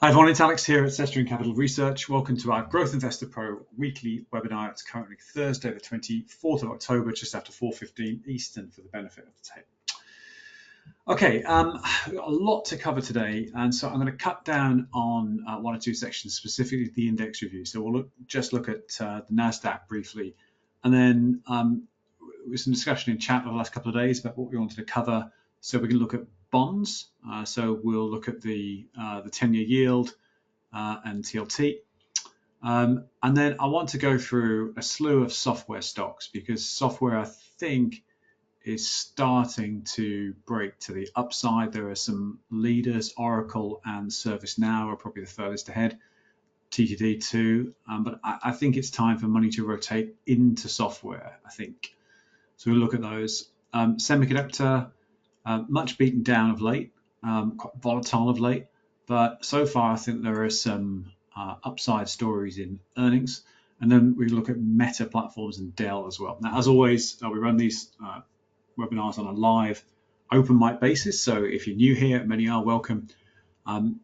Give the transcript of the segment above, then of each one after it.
Hi everyone, it's Alex here at Semiconductor Capital Research. Welcome to our Growth Investor Pro weekly webinar. It's currently Thursday, the 24th of October, just after 4:15 Eastern for the benefit of the tape. Okay, we've got a lot to cover today, and so I'm going to cut down on one or two sections, specifically the index review. So we'll just look at the Nasdaq briefly, and then with some discussion in chat over the last couple of days about what we wanted to cover. So we can look at bonds. So we'll look at the 10-year yield and TLT. And then I want to go through a slew of software stocks because software, I think, is starting to break to the upside. There are some leaders, Oracle and ServiceNow are probably the furthest ahead, TTD too. But I think it's time for money to rotate into software, I think. So we'll look at those. Semiconductor, much beaten down of late, quite volatile of late, but so far I think there are some upside stories in earnings. And then we look at Meta Platforms and Dell as well. Now, as always, we run these webinars on a live open mic basis. So if you're new here, many are welcome. In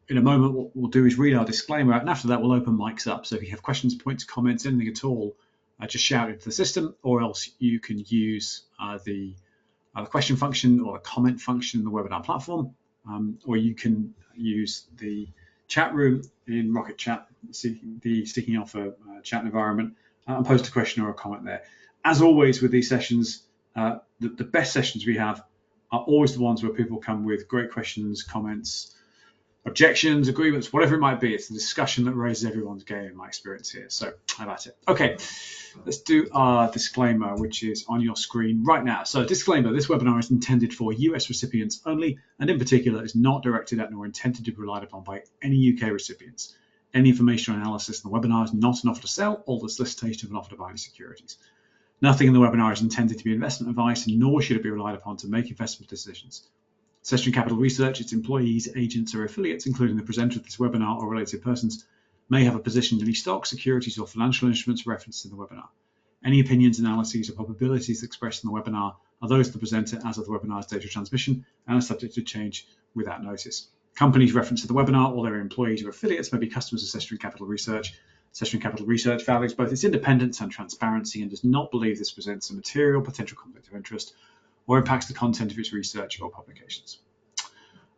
a moment, what we'll do is read our disclaimer, and after that, we'll open mics up. So if you have questions, points, comments, anything at all, just shout into the system, or else you can use the question function or the comment function in the webinar platform, or you can use the chat room in Rocket Chat, the sticking alpha chat environment, and post a question or a comment there. As always with these sessions, the best sessions we have are always the ones where people come with great questions, comments, objections, agreements, whatever it might be. It's the discussion that raises everyone's game in my experience here. So how about it? Okay, let's do our disclaimer, which is on your screen right now. So disclaimer, this webinar is intended for US recipients only, and in particular is not directed at nor intended to be relied upon by any UK recipients. Any information or analysis in the webinar is not an offer to sell or the solicitation of an offer to buy any securities. Nothing in the webinar is intended to be investment advice, nor should it be relied upon to make investment decisions. Semiconductor Capital Research, its employees, agents, or affiliates, including the presenter of this webinar or related persons, may have a position in any stock, securities, or financial instruments referenced in the webinar. Any opinions, analyses, or probabilities expressed in the webinar are those of the presenter as of the webinar's date of transmission and are subject to change without notice. Companies referenced in the webinar or their employees or affiliates may be customers of Semiconductor Capital Research. Semiconductor Capital Research values both its independence and transparency and does not believe this presents a material potential conflict of interest or impacts the content of its research or publications.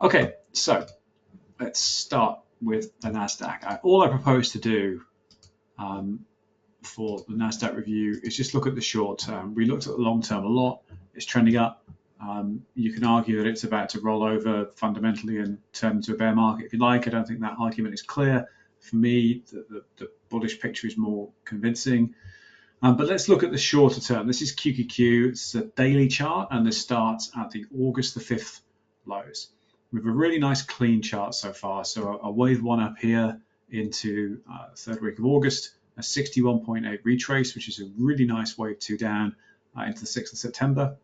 Okay, so let's start with the Nasdaq. All I propose to do for the Nasdaq review is just look at the short term. We looked at the long term a lot. It's trending up. You can argue that it's about to roll over fundamentally and turn into a bear market if you like. I don't think that argument is clear. For me, the bullish picture is more convincing. But let's look at the shorter term. This is QQQ. It's a daily chart, and this starts at the August the 5th lows. We have a really nice clean chart so far. So a wave one up here into the third week of August, a 61.8 retrace, which is a really nice wave two down into the 6th of September.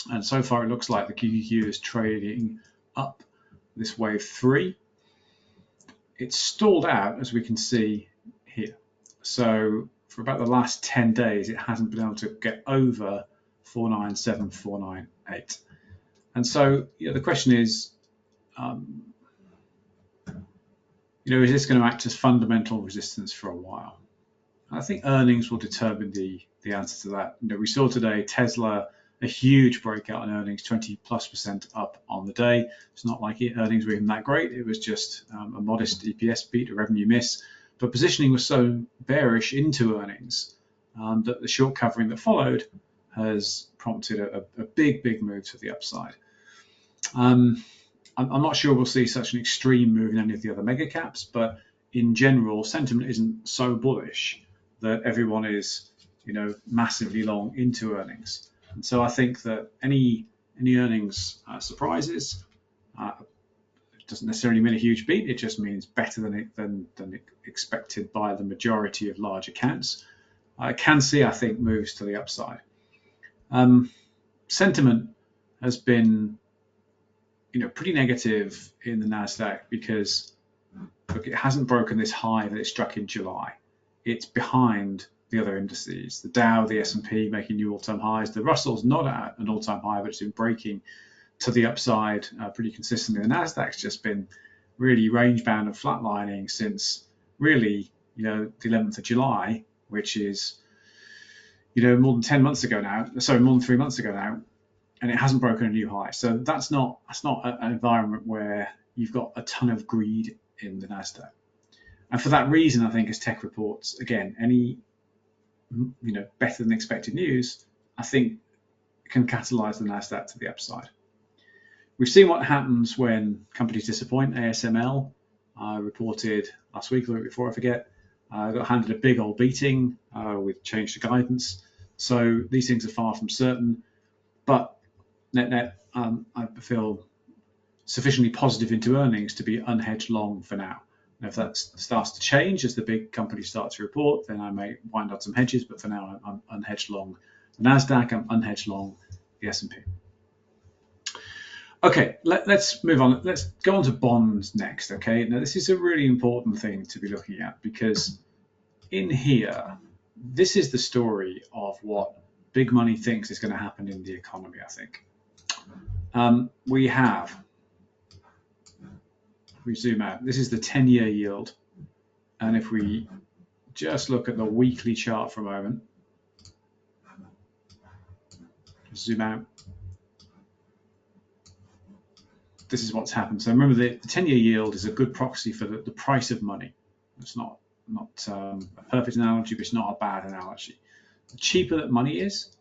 And so far it looks like the QQQ is trading up this wave three. It's stalled out, as we can see here. So for about the last 10 days, it hasn't been able to get over 497, 498. And so the question is, is this going to act as fundamental resistance for a while? I think earnings will determine the answer to that. We saw today Tesla, a huge breakout in earnings, 20+% up on the day. It's not like earnings were even that great. It was just a modest EPS beat, a revenue miss. But positioning was so bearish into earnings that the short covering that followed has prompted a big move to the upside. I'm not sure we'll see such an extreme move in any of the other mega caps, but in general, sentiment isn't so bullish that everyone is, massively long into earnings. And so I think that any earnings surprises doesn't necessarily mean a huge beat. It just means better than expected by the majority of large accounts. I can see, I think, moves to the upside. Sentiment has been pretty negative in the Nasdaq because look, it hasn't broken this high that it struck in July. It's behind the other indices. The Dow, the S&P making new all-time highs. The Russell's not at an all-time high, but it's been breaking to the upside pretty consistently. The Nasdaq's just been really range bound and flatlining since really, the 11th of July, which is, more than 10 months ago now. Sorry, more than 3 months ago now, and it hasn't broken a new high. So that's not an environment where you've got a ton of greed in the Nasdaq. And for that reason, I think as tech reports, again, any better than expected news, I think can catalyze the Nasdaq to the upside. We've seen what happens when companies disappoint. ASML reported last week or the week before, I forget, got handed a big old beating with change to guidance. So these things are far from certain, but net, I feel sufficiently positive into earnings to be unhedged long for now. And if that starts to change as the big companies start to report, then I may wind up some hedges, but for now I'm unhedged long the Nasdaq, I'm unhedged long the S&P. Okay, let's move on. Let's go on to bonds next, okay? Now, this is a really important thing to be looking at because in here, this is the story of what big money thinks is going to happen in the economy, I think. We zoom out, this is the 10-year yield. And if we just look at the weekly chart for a moment, zoom out, this is what's happened. So remember, the 10-year yield is a good proxy for the price of money. It's not a perfect analogy, but it's not a bad analogy. The cheaper that money is,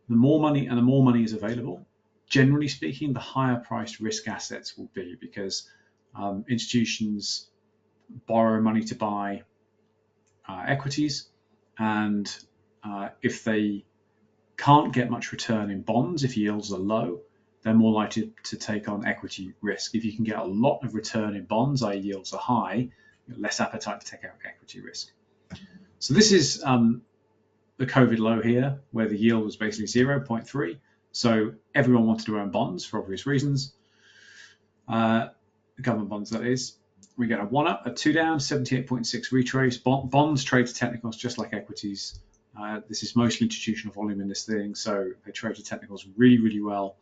the more money is available. Generally speaking, the higher priced risk assets will be because institutions borrow money to buy equities, and if they can't get much return in bonds, if yields are low, they're more likely to take on equity risk. If you can get a lot of return in bonds, i.e. yields are high, less appetite to take out equity risk. So this is the COVID low here, where the yield was basically 0.3. So everyone wanted to own bonds for obvious reasons. Government bonds, that is. We get a 1 up, a 2 down, 78.6 retrace. Bonds trade to technicals just like equities. This is mostly institutional volume in this thing, so they trade to technicals really, really well.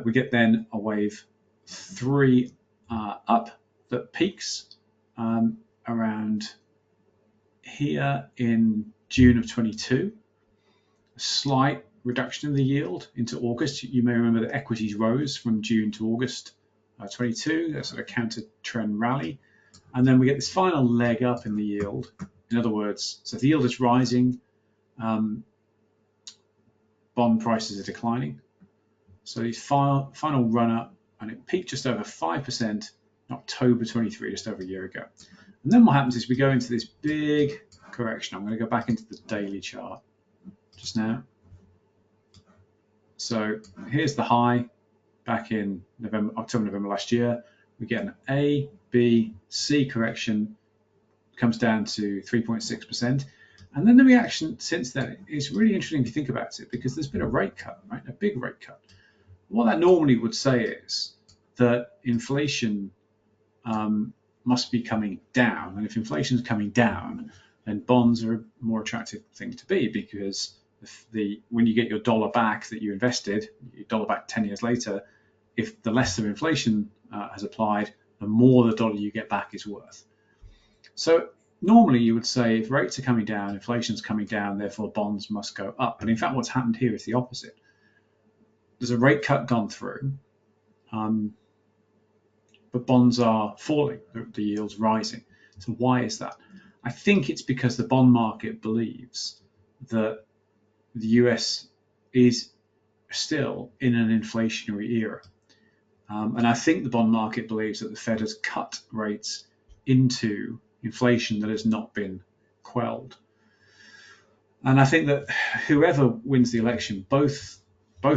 We get then a wave 3 up that peaks around here in June of 22. A slight reduction in the yield into August. You may remember that equities rose from June to August 22, a sort of counter trend rally. And then we get this final leg up in the yield. In other words, so if the yield is rising, bond prices are declining. So these final run up, and it peaked just over 5% in October 23, just over a year ago. And then what happens is we go into this big correction. I'm going to go back into the daily chart just now. So here's the high back in October, November last year. We get an A, B, C correction, comes down to 3.6%. And then the reaction since then is really interesting if you think about it, because there's been a rate cut, right? A big rate cut. What that normally would say is that inflation must be coming down. And if inflation is coming down, then bonds are a more attractive thing to be, because when you get your dollar back that you invested, your dollar back 10 years later, if the less of inflation has applied, the more the dollar you get back is worth. So normally you would say if rates are coming down, inflation's coming down, therefore bonds must go up. But in fact, what's happened here is the opposite. There's a rate cut gone through, but bonds are falling, the yield's rising. So why is that? I think it's because the bond market believes that the US is still in an inflationary era. And I think the bond market believes that the Fed has cut rates into inflation that has not been quelled. And I think that whoever wins the election, both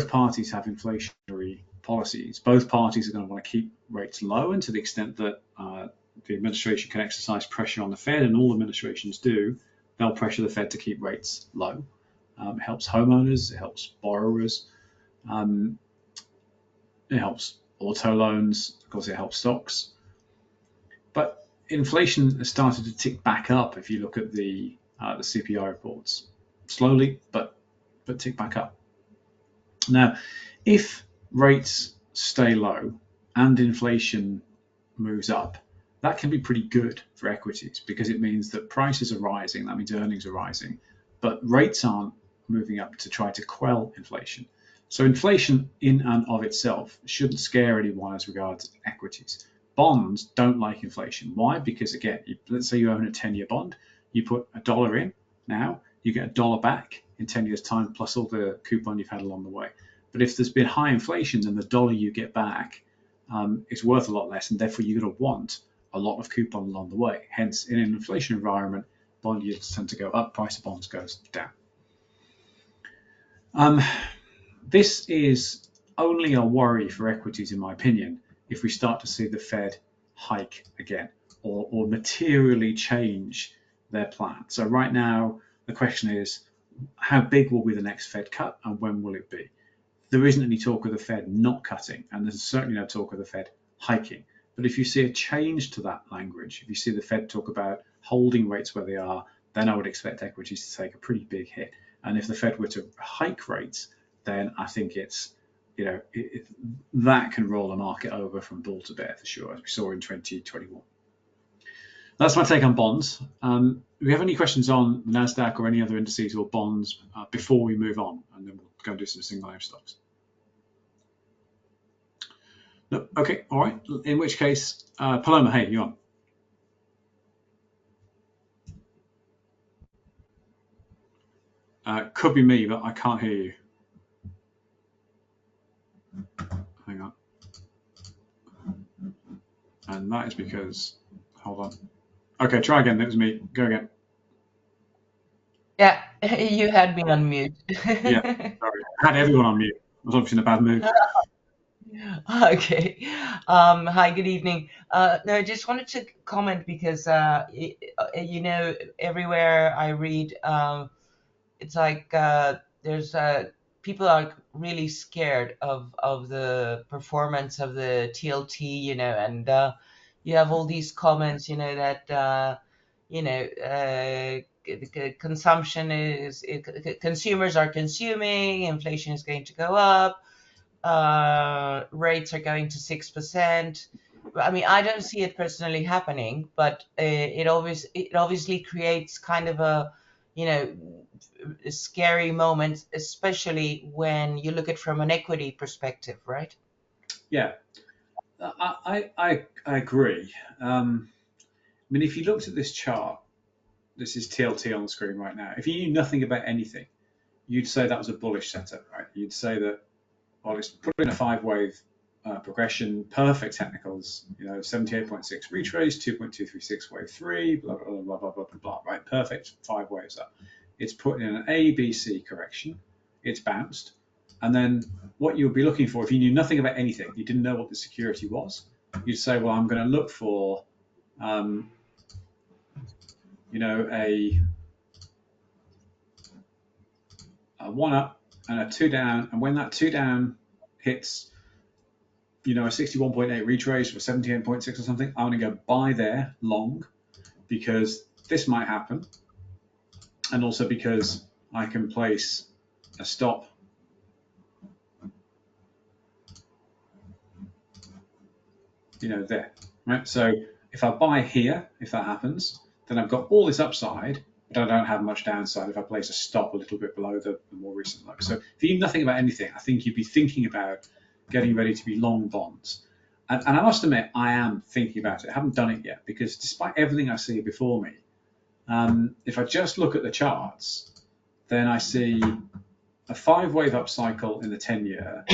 parties have inflationary policies. Both parties are going to want to keep rates low, and to the extent that the administration can exercise pressure on the Fed, and all administrations do, they'll pressure the Fed to keep rates low. It helps homeowners, it helps borrowers, it helps auto loans, of course it helps stocks. But inflation has started to tick back up if you look at the CPI reports. Slowly, but tick back up. Now, if rates stay low and inflation moves up, that can be pretty good for equities because it means that prices are rising, that means earnings are rising, but rates aren't moving up to try to quell inflation. So inflation in and of itself shouldn't scare anyone as regards equities. Bonds don't like inflation. Why? Because again, let's say you own a 10-year bond, you put $1 in now, you get $1 back in 10 years' time plus all the coupon you've had along the way. But if there's been high inflation, then the dollar you get back is worth a lot less, and therefore you're going to want a lot of coupon along the way. Hence, in an inflation environment, bond yields tend to go up, price of bonds goes down. This is only a worry for equities, in my opinion, if we start to see the Fed hike again or materially change their plan. So right now, the question is, how big will be the next Fed cut and when will it be? There isn't any talk of the Fed not cutting, and there's certainly no talk of the Fed hiking. But if you see a change to that language, if you see the Fed talk about holding rates where they are, then I would expect equities to take a pretty big hit. And if the Fed were to hike rates, then I think it's, that can roll the market over from bull to bear for sure, as we saw in 2021. That's my take on bonds. Do we have any questions on the Nasdaq or any other indices or bonds before we move on? And then we'll go and do some single name stocks. No, okay, all right. In which case, Paloma, hey, you on? Could be me, but I can't hear you. Hang on. And that is because, hold on. Okay, try again. That was me. Go again. Yeah, you had me on mute. Yeah, sorry. I had everyone on mute. I was obviously in a bad mood. Okay. Hi, good evening. No, I just wanted to comment because, everywhere I read, it's like there's people are really scared of the performance of the TLT, and you have all these comments, that consumption consumers are consuming, inflation is going to go up, rates are going to 6%. I mean, I don't see it personally happening, but it obviously creates kind of a scary moment, especially when you look at it from an equity perspective, right? Yeah, I agree. I mean, if you looked at this chart, this is TLT on the screen right now. If you knew nothing about anything, you'd say that was a bullish setup, right? You'd say that, well, it's put in a 5-wave progression, perfect technicals, 78.6 retrace, 2.236 wave 3, blah, blah, blah, blah, blah, blah, blah, right? Perfect 5 waves up. It's put in an A, B, C correction. It's bounced. And then what you'll be looking for, if you knew nothing about anything, you didn't know what the security was, you'd say, well, I'm going to look for, a 1 up and a 2 down. And when that 2 down hits, a 61.8 retrace or 78.6 or something, I'm going to go buy there long because this might happen. And also because I can place a stop there, right? So if I buy here, if that happens, then I've got all this upside, but I don't have much downside if I place a stop a little bit below the more recent low. So if you knew nothing about anything, I think you'd be thinking about getting ready to be long bonds. And I must admit, I am thinking about it. I haven't done it yet because despite everything I see before me, if I just look at the charts, then I see a 5-wave up cycle in the 10-year,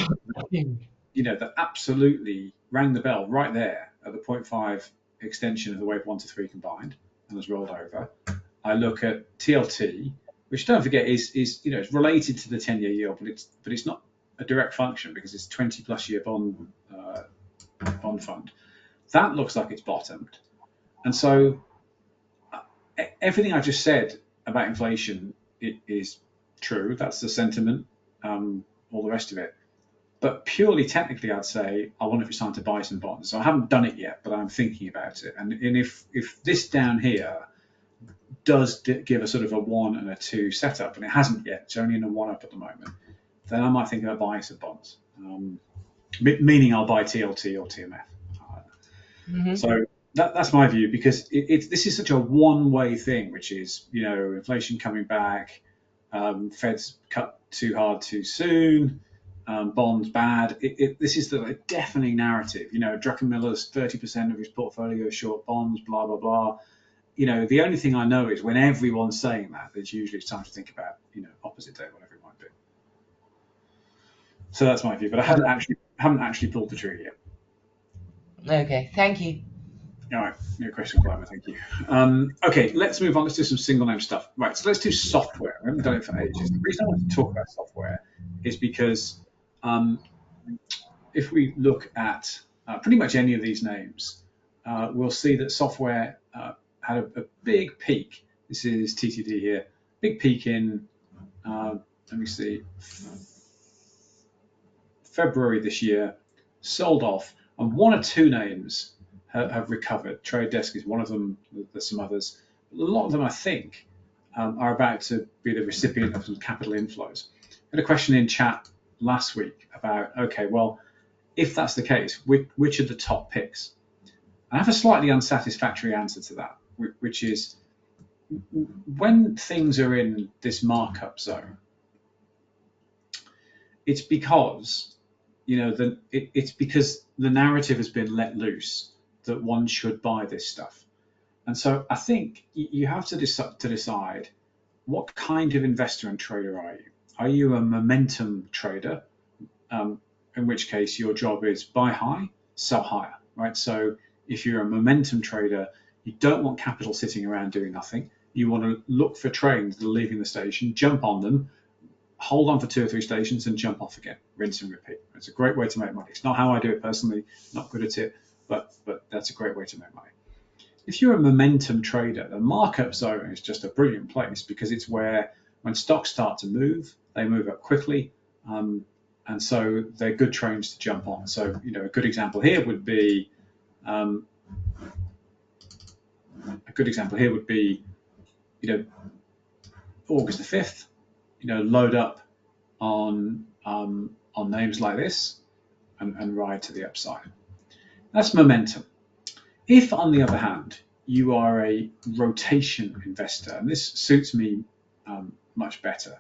that absolutely rang the bell right there at the 0.5 extension of the wave 1 to 3 combined and has rolled over. I look at TLT, which don't forget is it's related to the 10-year yield, but it's not a direct function because it's 20+ year bond fund. That looks like it's bottomed, and so everything I just said about inflation is true. That's the sentiment. All the rest of it. But purely technically, I'd say I wonder if it's time to buy some bonds. So I haven't done it yet, but I'm thinking about it. And if this down here does give a sort of a 1 and a 2 setup, and it hasn't yet, it's only in a 1 up at the moment, then I might think about buying some bonds. Meaning I'll buy TLT or TMF. Hmm. So that's my view, because this is such a one-way thing, which is, inflation coming back, Fed's cut too hard too soon, bonds bad. This is the deafening narrative. Druckenmiller's 30% of his portfolio is short bonds, blah, blah, blah. The only thing I know is when everyone's saying that, it's usually time to think about, opposite day, whatever it might be. So that's my view, but I haven't actually pulled the trigger yet. Okay, thank you. All right, no question, Clive. Thank you. Okay, let's move on. Let's do some single name stuff. Right, so let's do software. We haven't done it for ages. The reason I want to talk about software is because if we look at pretty much any of these names, we'll see that software had a big peak. This is TTD here. Big peak in, let me see, February this year, sold off, and one or two names have recovered. Trade Desk is one of them. There's some others. A lot of them, I think, are about to be the recipient of some capital inflows. I had a question in chat last week about, okay, well, if that's the case, which are the top picks? I have a slightly unsatisfactory answer to that, which is when things are in this markup zone, it's because it's because the narrative has been let loose that one should buy this stuff. And so I think you have to decide what kind of investor and trader are you? Are you a momentum trader? In which case your job is buy high, sell higher, right? So if you're a momentum trader, you don't want capital sitting around doing nothing. You want to look for trains that are leaving the station, jump on them, hold on for 2 or 3 stations and jump off again, rinse and repeat. It's a great way to make money. It's not how I do it personally, not good at it, but that's a great way to make money. If you're a momentum trader, the markup zone is just a brilliant place because it's where when stocks start to move, they move up quickly, and so they're good trains to jump on. So a good example here would be August the 5th. Load up on names like this and ride to the upside. That's momentum. If, on the other hand, you are a rotation investor, and this suits me much better,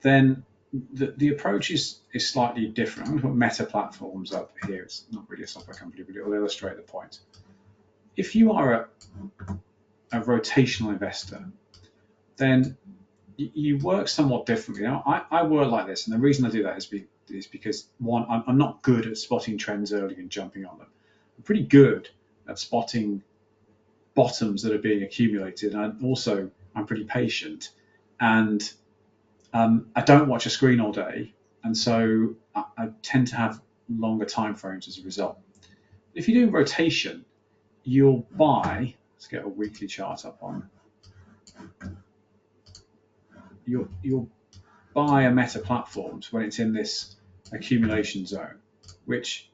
then the approach is slightly different. I'm going to put Meta Platforms up here. It's not really a software company, but it will illustrate the point. If you are a rotational investor, then you work somewhat differently. I work like this, and the reason I do that is because, one, I'm not good at spotting trends early and jumping on them. I'm pretty good at spotting bottoms that are being accumulated, and also I'm pretty patient, and I don't watch a screen all day, and so I tend to have longer time frames as a result. If you do rotation, you'll buy. Let's get a weekly chart up on. You'll buy a Meta Platforms when it's in this accumulation zone, which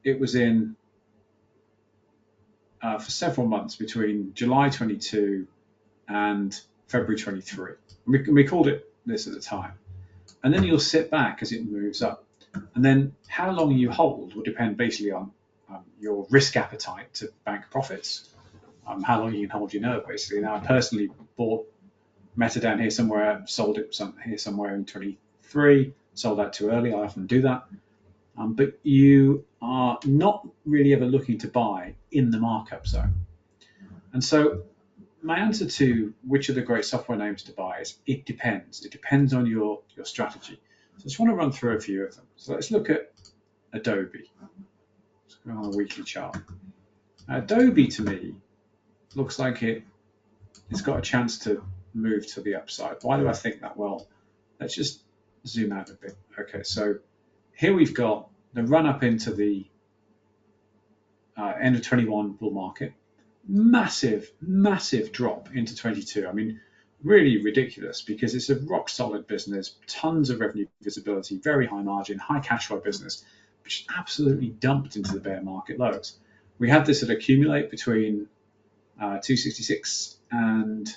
it was in for several months between July 22 and February 23. We called it this at the time. And then you'll sit back as it moves up. And then how long you hold will depend basically on your risk appetite to bank profits, how long you can hold your nerve, basically. Now, I personally bought Meta down here somewhere, sold it here somewhere in 23, sold out too early. I often do that. But you are not really ever looking to buy in the markup zone. And so my answer to which are the great software names to buy is it depends. It depends on your strategy. So I just want to run through a few of them. So let's look at Adobe. Let's go on a weekly chart. Adobe, to me, looks like it's got a chance to move to the upside. Why do I think that? Well, let's just zoom out a bit. Okay, so here we've got the run up into the end of 21 bull market. Massive drop into 22. I mean, really ridiculous because it's a rock solid business, tons of revenue visibility, very high margin, high cash flow business, which absolutely dumped into the bear market lows. We had this at accumulate between 266 and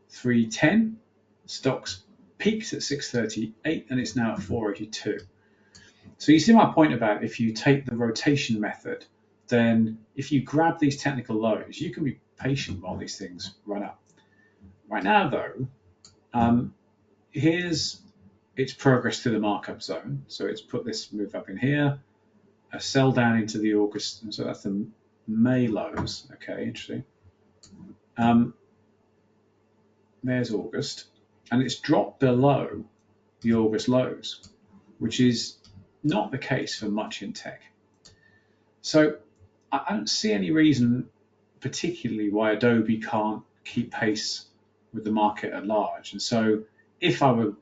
310. Stocks peaked at 638 and it's now at 482. So you see my point about if you take the rotation method, then if you grab these technical lows, you can be patient while these things run up. Right now, though, here's its progress through the markup zone. So it's put this move up in here, a sell down into the August, and so that's the May lows. Okay, interesting. There's August, and it's dropped below the August lows, which is not the case for much in tech. So I don't see any reason particularly why Adobe can't keep pace with the market at large. And so if I were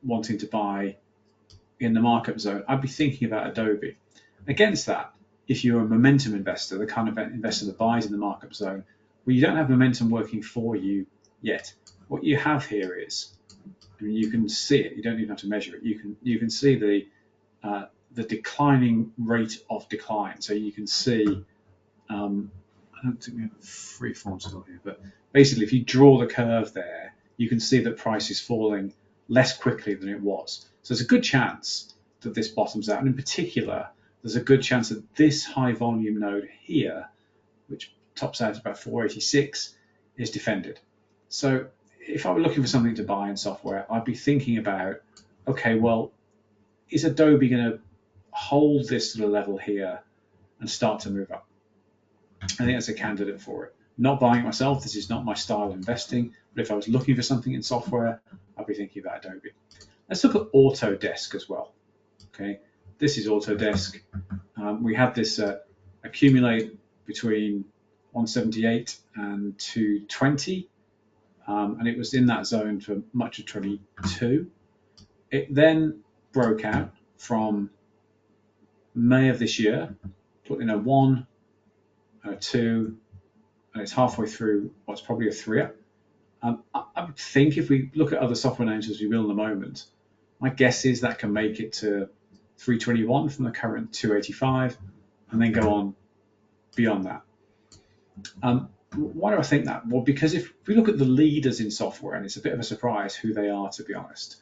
wanting to buy in the markup zone, I'd be thinking about Adobe. Against that, if you're a momentum investor, the kind of investor that buys in the markup zone, well, you don't have momentum working for you yet. What you have here is, I mean, you can see it. You don't even have to measure it. You can see the declining rate of decline. So you can see, I don't think we have a free form still here, but basically, if you draw the curve there, you can see that price is falling less quickly than it was. So there's a good chance that this bottoms out, and in particular, there's a good chance that this high volume node here, which tops out at about 486, is defended. So if I were looking for something to buy in software, I'd be thinking about, okay, well, is Adobe going to hold this sort of level here and start to move up? I think that's a candidate for it. Not buying it myself, this is not my style of investing, but if I was looking for something in software, I'd be thinking about Adobe. Let's look at Autodesk as well. Okay, this is Autodesk. We had this accumulate between 178 and 220, and it was in that zone for much of 22. It then broke out from May of this year, put in a 1, a 2, and it's halfway through what's probably a 3. I would think if we look at other software names, as we will in a moment, my guess is that can make it to 321 from the current 285 and then go on beyond that. Why do I think that? Well, because if we look at the leaders in software, and it's a bit of a surprise who they are, to be honest,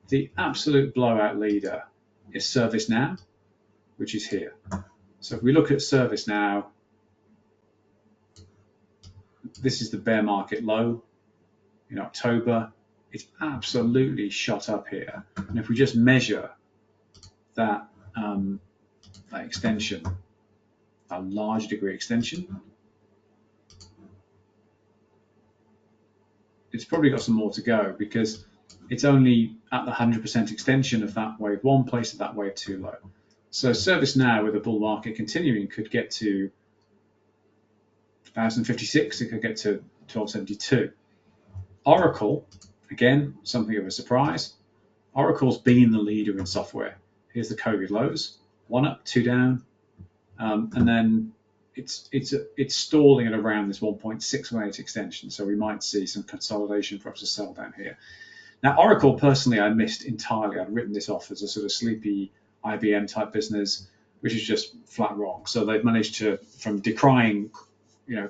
the absolute blowout leader is ServiceNow, which is here. So if we look at ServiceNow, this is the bear market low in October. It's absolutely shot up here. And if we just measure that, that extension, a large degree extension, it's probably got some more to go because it's only at the 100% extension of that wave 1 place at that wave 2 low. So ServiceNow with a bull market continuing could get to 1056, it could get to 1272. Oracle, again, something of a surprise. Oracle's been the leader in software. Here's the COVID lows, 1 up, 2 down, and then it's stalling at around this 1.618 extension. So we might see some consolidation, perhaps a sell down here. Now, Oracle, personally, I missed entirely. I'd written this off as a sort of sleepy IBM type business, which is just flat wrong. So they've managed to, from decrying,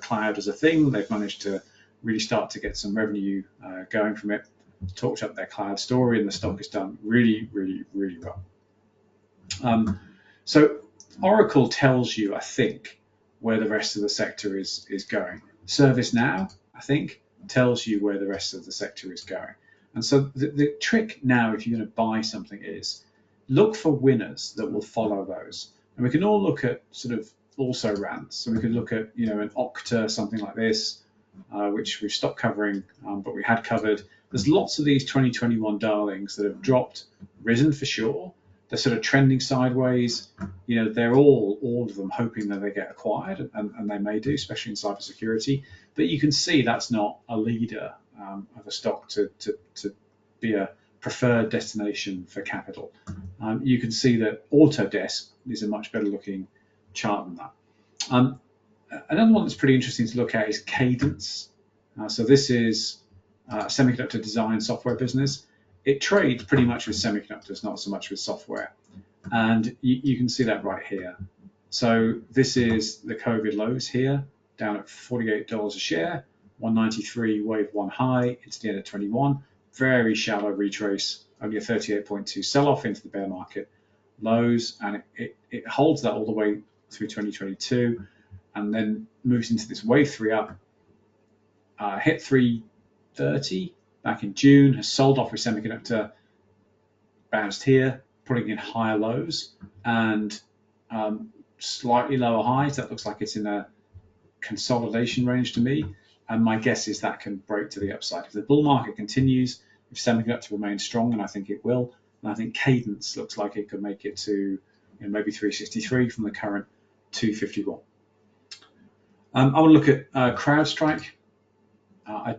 cloud as a thing, they've managed to really start to get some revenue going from it, talked up their cloud story, and the stock has done really, really, really well. So Oracle tells you, I think, where the rest of the sector is going. ServiceNow, I think, tells you where the rest of the sector is going. And so the trick now, if you're going to buy something, is look for winners that will follow those. And we can all look at sort of also rans. So we could look at, an Okta, something like this, which we've stopped covering, but we had covered. There's lots of these 2021 darlings that have dropped, risen for sure. They're sort of trending sideways. They're all of them hoping that they get acquired, and they may do, especially in cybersecurity. But you can see that's not a leader of a stock to be a preferred destination for capital. You can see that Autodesk is a much better looking chart than that. Another one that's pretty interesting to look at is Cadence. So this is a semiconductor design software business. It trades pretty much with semiconductors, not so much with software. And you can see that right here. So this is the COVID lows here, down at $48 a share, 193 wave 1 high into the end of 21. Very shallow retrace, only a 38.2 sell-off into the bear market lows, and it holds that all the way through 2022, and then moves into this wave 3 up, hit 330 back in June, has sold off with Semiconductor, bounced here, putting in higher lows and slightly lower highs. That looks like it's in a consolidation range to me, and my guess is that can break to the upside. If the bull market continues, if Semiconductor remains strong, and I think it will, and I think Cadence looks like it could make it to maybe 363 from the current 251. I want to look at CrowdStrike. I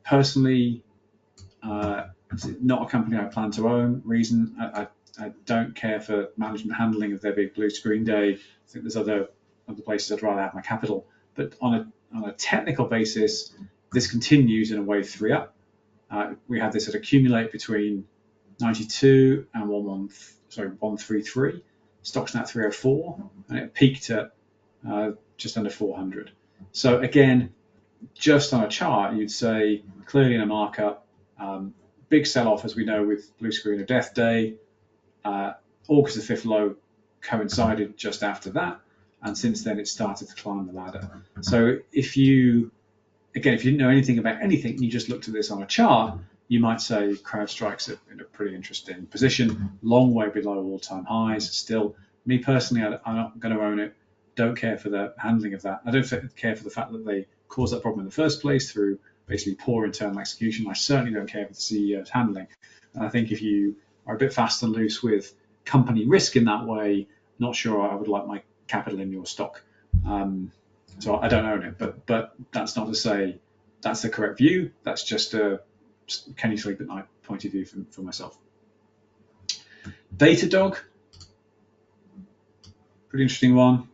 personally, it's not a company I plan to own. Reason, I don't care for management handling of their big blue screen day. I think there's other places I'd rather have my capital. But on a technical basis, this continues in a wave 3 up. We had this accumulate between 92 and 133. Stock's now at 304, and it peaked at just under 400. So again, just on a chart, you'd say clearly in a markup, big sell-off, as we know, with blue screen of death day. August the 5th low coincided just after that, and since then it started to climb the ladder. So if you didn't know anything about anything and you just looked at this on a chart, you might say CrowdStrike's in a pretty interesting position, long way below all-time highs. Still, me personally, I'm not going to own it. Don't care for the handling of that. I don't care for the fact that they caused that problem in the first place through basically poor internal execution. I certainly don't care for the CEO's handling. And I think if you are a bit fast and loose with company risk in that way, not sure I would like my capital in your stock. So I don't own it, but that's not to say that's the correct view. That's just a can you sleep at night point of view for myself. Datadog, pretty interesting one.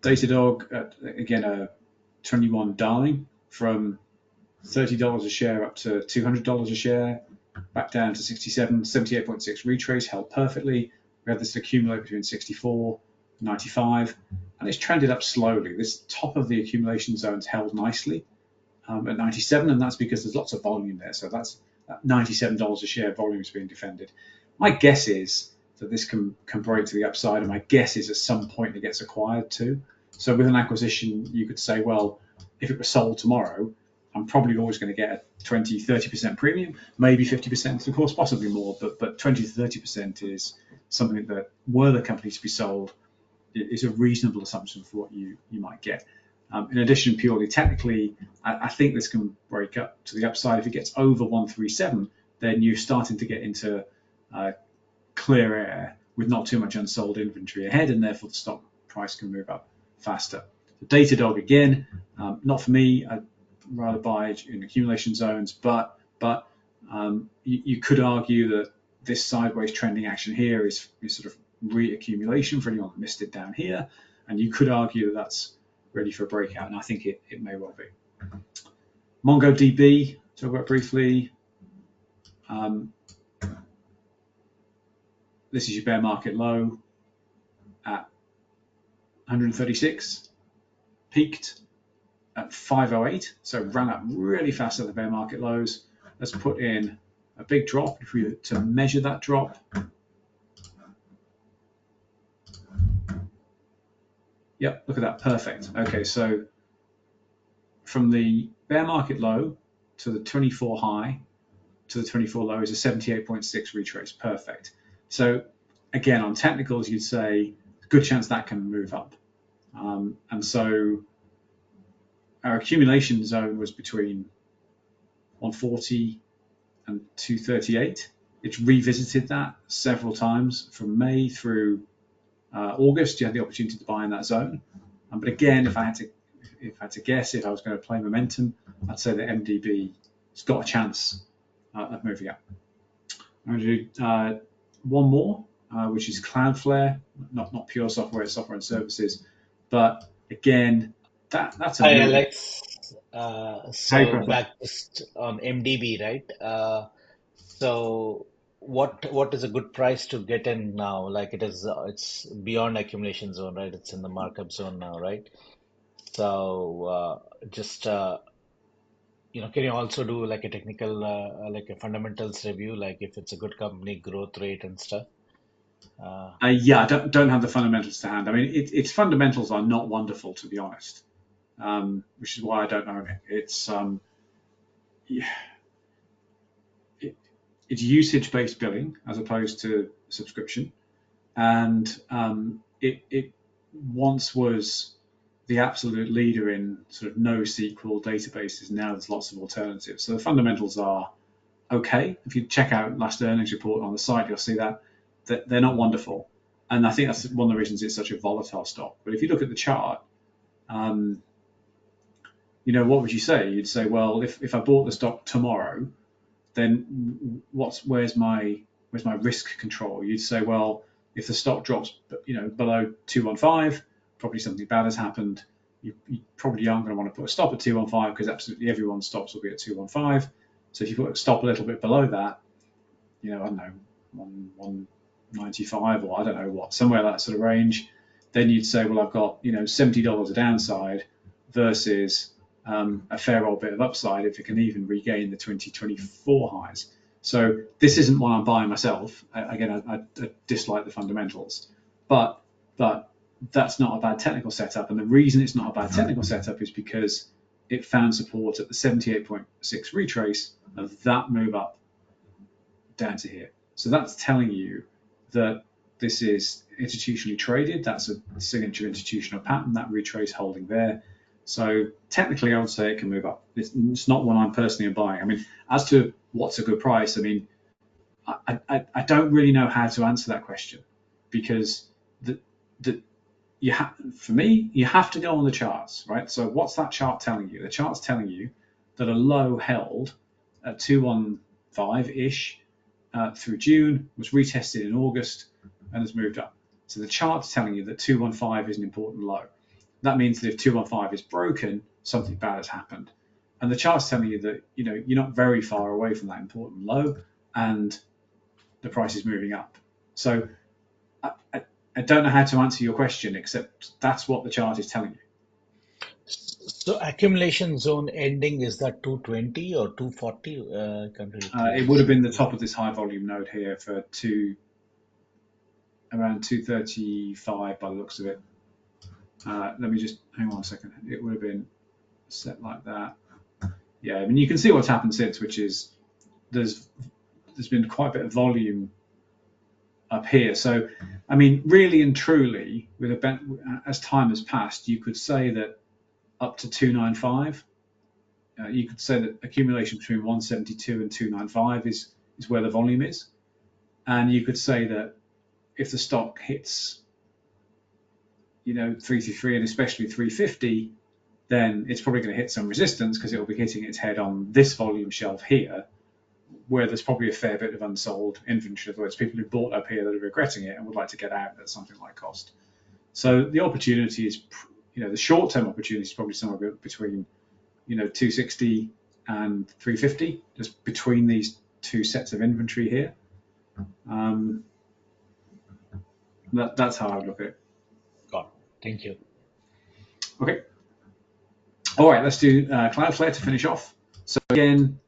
Datadog, again, a 21 darling from $30 a share up to $200 a share, back down to 67, 78.6 retrace, held perfectly. We had this accumulate between 64 and 95, and it's trended up slowly. This top of the accumulation zone's held nicely at 97, and that's because there's lots of volume there. So that's $97 a share volume is being defended. My guess is that this can break to the upside, and my guess is at some point it gets acquired too. So with an acquisition, you could say, well, if it was sold tomorrow, I'm probably always going to get a 20, 30% premium, maybe 50%, of course, possibly more, but 20 to 30% is something that, were the company to be sold, is a reasonable assumption for what you might get. In addition, purely technically, I think this can break up to the upside. If it gets over 137, then you're starting to get into clear air with not too much unsold inventory ahead, and therefore the stock price can move up faster. The Datadog, again, not for me. I'd rather buy in accumulation zones, but you could argue that this sideways trending action here is sort of re-accumulation for anyone that missed it down here, and you could argue that that's ready for a breakout, and I think it may well be. MongoDB, talk about briefly. This is your bear market low at 136, peaked at 508, so ran up really fast at the bear market lows. Let's put in a big drop if we were to measure that drop. Yep, look at that, perfect. Okay, so from the bear market low to the 24 high to the 24 low is a 78.6 retrace, perfect. So again, on technicals, you'd say good chance that can move up. And so our accumulation zone was between 140 and 238. It's revisited that several times from May through August. You had the opportunity to buy in that zone. But again, if I had to guess, if I was going to play momentum, I'd say that MDB's got a chance of moving up. I'm going to do one more, which is Cloudflare, not pure software, it's software and services. But again, that's a Hi, really Alex. Hey, So Praful. back just on MDB, right? So what is a good price to get in now? Like it's beyond accumulation zone, right? It's in the markup zone now, right? So just can you also do like a technical like a fundamentals review, like if it's a good company, growth rate and stuff? Yeah, I don't have the fundamentals to hand. I mean, its fundamentals are not wonderful, to be honest, which is why I don't own it. Yeah, it's usage-based billing as opposed to subscription, and it once was the absolute leader in sort of NoSQL databases. Now there's lots of alternatives. So the fundamentals are okay. If you check out last earnings report on the site, you'll see that they're not wonderful. And I think that's one of the reasons it's such a volatile stock. But if you look at the chart, what would you say? You'd say, well, if I bought the stock tomorrow, then where's my risk control? You'd say, well, if the stock drops, below 215, probably something bad has happened. You probably aren't going to want to put a stop at 215 because absolutely everyone's stops will be at 215. So if you put a stop a little bit below that, I don't know, 195 or I don't know what, somewhere that sort of range, then you'd say, well, I've got $70 a downside versus a fair old bit of upside if it can even regain the 2024 highs. So this isn't one I'm buying myself. Again, I dislike the fundamentals, but that's not a bad technical setup. And the reason it's not a bad technical setup is because it found support at the 78.6 retrace of that move up down to here. So that's telling you that this is institutionally traded. That's a signature institutional pattern, that retrace holding there. So technically, I would say it can move up. It's not one I'm personally buying. I mean, as to what's a good price, I mean, I don't really know how to answer that question because for me, you have to go on the charts, right? So what's that chart telling you? The chart's telling you that a low held at 215-ish through June was retested in August and has moved up. So the chart's telling you that 215 is an important low. That means that if 215 is broken, something bad has happened. And the chart's telling you that you're not very far away from that important low, and the price is moving up. So I don't know how to answer your question, except that's what the chart is telling you. So accumulation zone ending, is that 220 or 240? It would have been the top of this high volume node here for around 235 by the looks of it. Let me just hang on a second. It would have been set like that. Yeah, I mean, you can see what's happened since, which is there's been quite a bit of volume up here. So, I mean, really and truly, as time has passed, you could say that up to 295, you could say that accumulation between 172 and 295 is where the volume is. And you could say that if the stock hits 333 and especially 350, then it's probably going to hit some resistance because it will be hitting its head on this volume shelf here, where there's probably a fair bit of unsold inventory. In other words, people who bought up here that are regretting it and would like to get out at something like cost. So the opportunity is, the short-term opportunity is probably somewhere between, 260 and 350, just between these two sets of inventory here. That's how I would look at it. Got it. Thank you. Okay. All right, let's do Cloudflare to finish off. So again,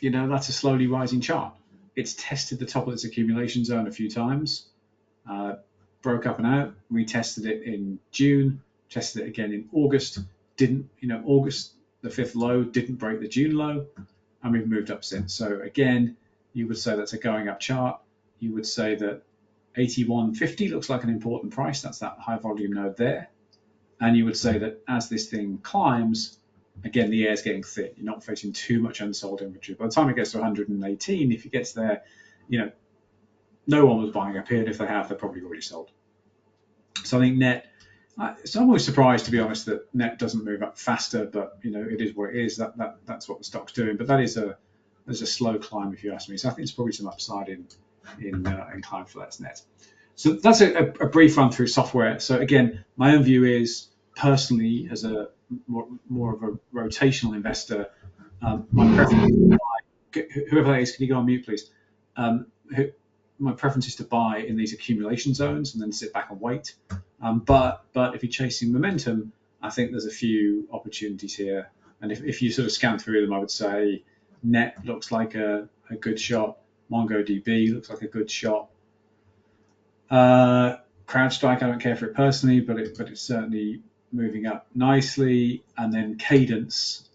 that's a slowly rising chart. It's tested the top of its accumulation zone a few times, broke up and out, retested it in June, tested it again in August, August, the fifth low, didn't break the June low, and we've moved up since. So again, you would say that's a going up chart. You would say that 81.50 looks like an important price. That's that high volume node there. And you would say that as this thing climbs, again, the air's getting thin. You're not facing too much unsold inventory. By the time it gets to 118, if it gets there, no one was buying up here. And if they have, they're probably already sold. So I think net, so I'm always surprised, to be honest, that net doesn't move up faster, but it is what it is. That's what the stock's doing. But that is a slow climb, if you ask me. So I think it's probably some upside in Cloudflare's net. So that's a brief run through software. So again, my own view is, personally, as a more of a rotational investor, my preference is to buy, whoever that is, can you go on mute, please? My preference is to buy in these accumulation zones and then sit back and wait. But if you're chasing momentum, I think there's a few opportunities here. And if you sort of scan through them, I would say net looks like a good shot. MongoDB looks like a good shot. CrowdStrike, I don't care for it personally, but it's certainly moving up nicely. And then Cadence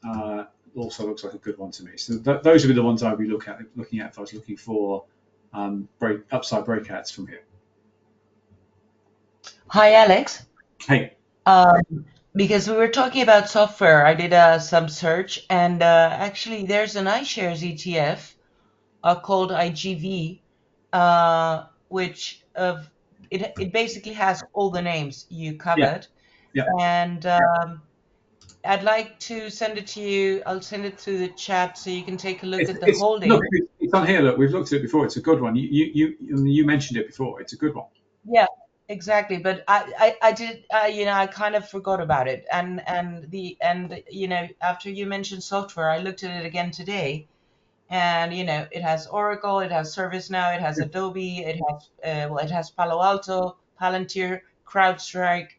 also looks like a good one to me. So those would be the ones I'd be looking at if I was looking for upside breakouts from here. Hi, Alex. Hey. Because we were talking about software, I did some search, and actually there's an iShares ETF called IGV, which it basically has all the names you covered. Yeah. And I'd like to send it to you. I'll send it through the chat so you can take a look at the holding. Look, it's on here. Look, we've looked at it before. It's a good one. You mentioned it before. It's a good one. Yeah, exactly. But I did, I kind of forgot about it. And after you mentioned software, I looked at it again today. And it has Oracle, it has ServiceNow, it has Adobe, it has Palo Alto, Palantir, CrowdStrike,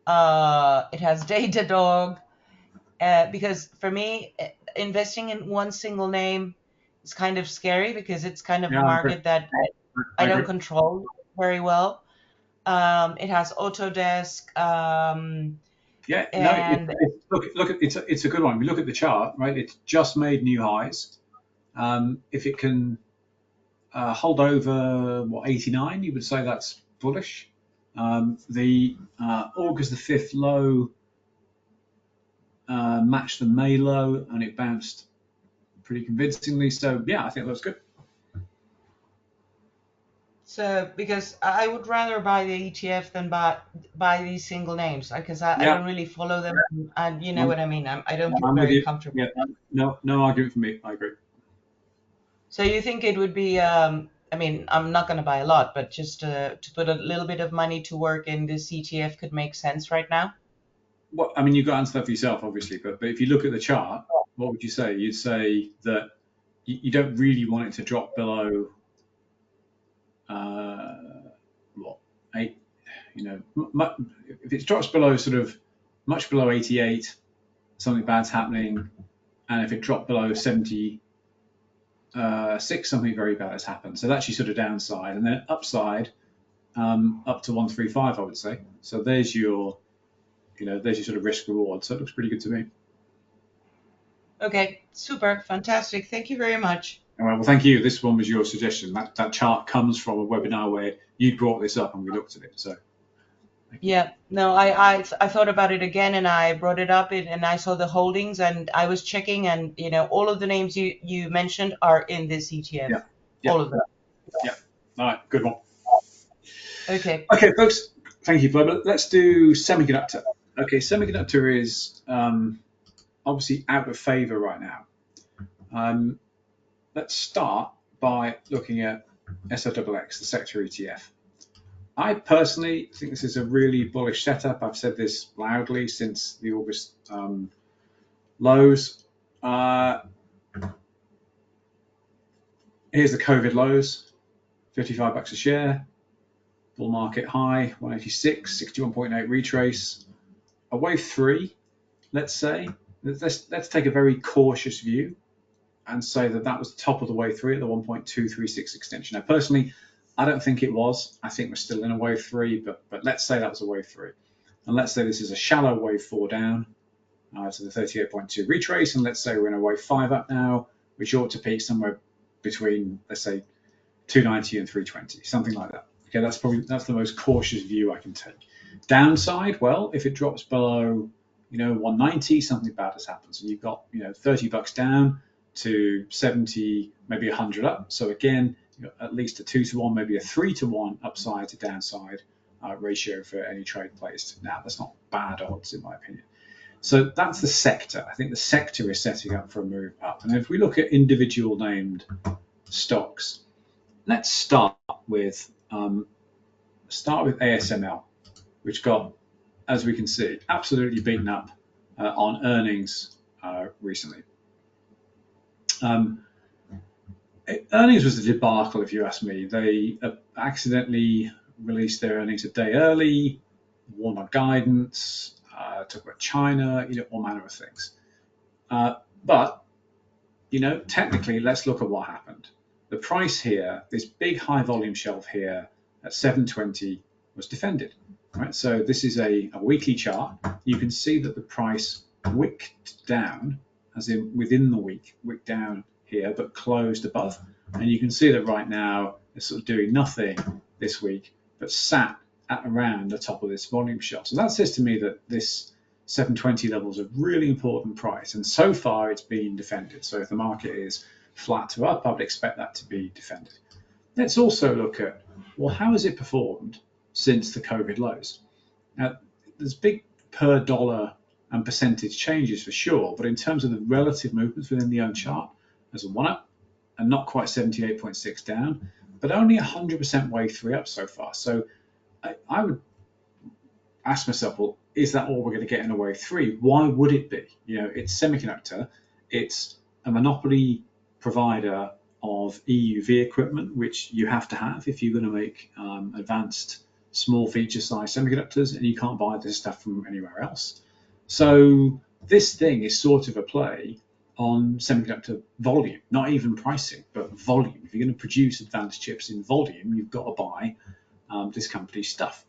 it has Datadog. Because for me, investing in one single name is kind of scary because it's kind of a market that I don't control very well. It has Autodesk. It's a good one. We look at the chart, right? It's just made new highs. If it can hold over 89, you would say that's bullish. The August the 5th low matched the May low, and it bounced pretty convincingly. So yeah, I think that's good. So because I would rather buy the ETF than buy these single names, because I don't really follow them, and you know what I mean. I don't feel very comfortable. Yeah, no argument for me. I agree. So you think it would be? I mean, I'm not going to buy a lot, but just to put a little bit of money to work in this ETF could make sense right now. Well, I mean, you've got to answer that for yourself, obviously. But if you look at the chart, what would you say? You'd say that you don't really want it to drop below eight. If it drops below much below 88, something bad's happening, and if it dropped below 76, something very bad has happened. So that's your sort of downside, and then upside up to 135, I would say. So there's your sort of risk reward. So it looks pretty good to me. Okay, super, fantastic. Thank you very much. All right, well, thank you. This one was your suggestion. That chart comes from a webinar where you brought this up and we looked at it. So. Yeah, no, I thought about it again and I brought it up and I saw the holdings and I was checking and all of the names you mentioned are in this ETF. Yeah. All of them. Yeah. All right, good one. Okay. Okay, folks. Thank you, Flo. Let's do semiconductor. Okay, semiconductor is obviously out of favor right now. Let's start by looking at SOXX, the sector ETF. I personally think this is a really bullish setup. I've said this loudly since the August lows. Here's the COVID lows, $55 a share. Bull market high, 186, 61.8 retrace. A wave three, let's say. Let's take a very cautious view and say that was the top of the wave three at the 1.236 extension. Now, personally, I don't think it was. I think we're still in a wave three, but let's say that was a wave three. And let's say this is a shallow wave four down to the 38.2 retrace. And let's say we're in a wave five up now, which ought to peak somewhere between, let's say, 290 and 320, something like that. Okay, that's the most cautious view I can take. Downside, well, if it drops below, 190, something bad has happened. So you've got, $30 down to 70, maybe 100 up. So again, at least a 2-to-1, maybe a 3-to-1 upside to downside ratio for any trade placed. Now, that's not bad odds in my opinion. So that's the sector. I think the sector is setting up for a move up. And if we look at individual named stocks, let's start with ASML, which got, as we can see, absolutely beaten up on earnings recently. Earnings was a debacle, if you ask me. They accidentally released their earnings a day early, warned on guidance, talked about China, all manner of things. But technically, let's look at what happened. the price here, this big high volume shelf here at 720 was defended. Right, so this is a weekly chart. You can see that the price wicked down, as in within the week, wicked down here, but closed above. And you can see that right now it's sort of doing nothing this week, but sat at around the top of this volume shelf. So that says to me that this 720 level is a really important price, and so far it's been defended. So if the market is flat to up, I would expect that to be defended. Let's also look at, well, how has it performed since the COVID lows? Now, there's big per dollar and percentage changes for sure, but in terms of the relative movements within the own chart, there's a 1 up and not quite 78.6 down, but only 100% wave 3 up so far. So I would ask myself, well, is that all we're going to get in a wave 3? Why would it be? You know, it's Semiconductor, it's a monopoly provider of EUV equipment, which you have to have if you're going to make advanced small feature size semiconductors, and you can't buy this stuff from anywhere else. So this thing is sort of a play on semiconductor volume, not even pricing, but volume. If you're going to produce advanced chips in volume, you've got to buy this company's stuff.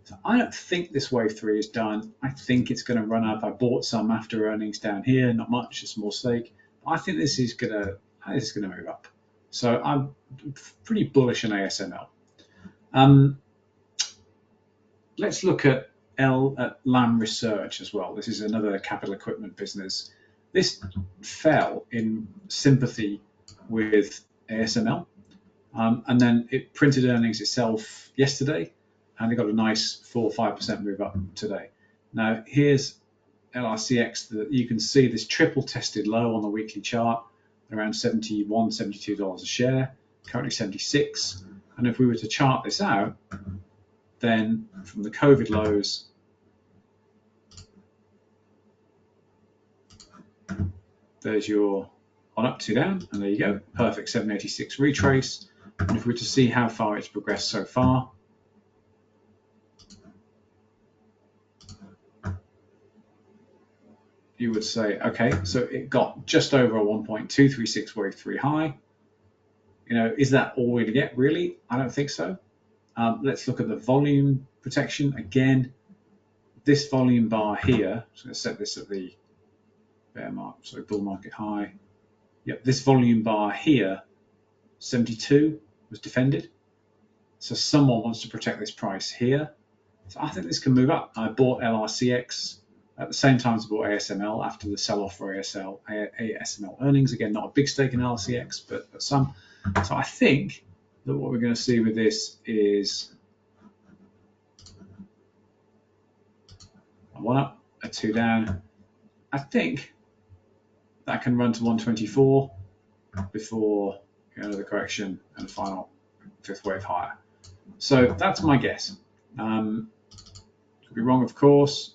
So I don't think this wave 3 is done. I think it's going to run up. I bought some after earnings down here, not much, a small stake. I think this is going to move up. So I'm pretty bullish on ASML. Let's look at Lam Research as well. This is another capital equipment business. This fell in sympathy with ASML, and then it printed earnings itself yesterday, and it got a nice 4 or 5% move up today. Now here's LRCX. That you can see this triple tested low on the weekly chart, around $71, $72 a share, currently 76. And if we were to chart this out, then from the COVID lows, there's your 1 up, 2 down, and there you go, perfect 786 retrace. And if we were to see how far it's progressed so far, you would say, okay, so it got just over a 1.236 wave 3 high. You know, is that all we're going to get, really? I don't think so. Let's look at the volume protection. Again, this volume bar here, I'm going to set this at the bull market high. Yep, this volume bar here, 72, was defended. So someone wants to protect this price here. So I think this can move up. I bought LRCX at the same time as I bought ASML after the sell-off for ASML earnings. Again, not a big stake in LRCX, but some. So I think that what we're going to see with this is a 1 up, a 2 down. I think that can run to 124 before another correction and a final 5th wave higher. So that's my guess. Could be wrong, of course.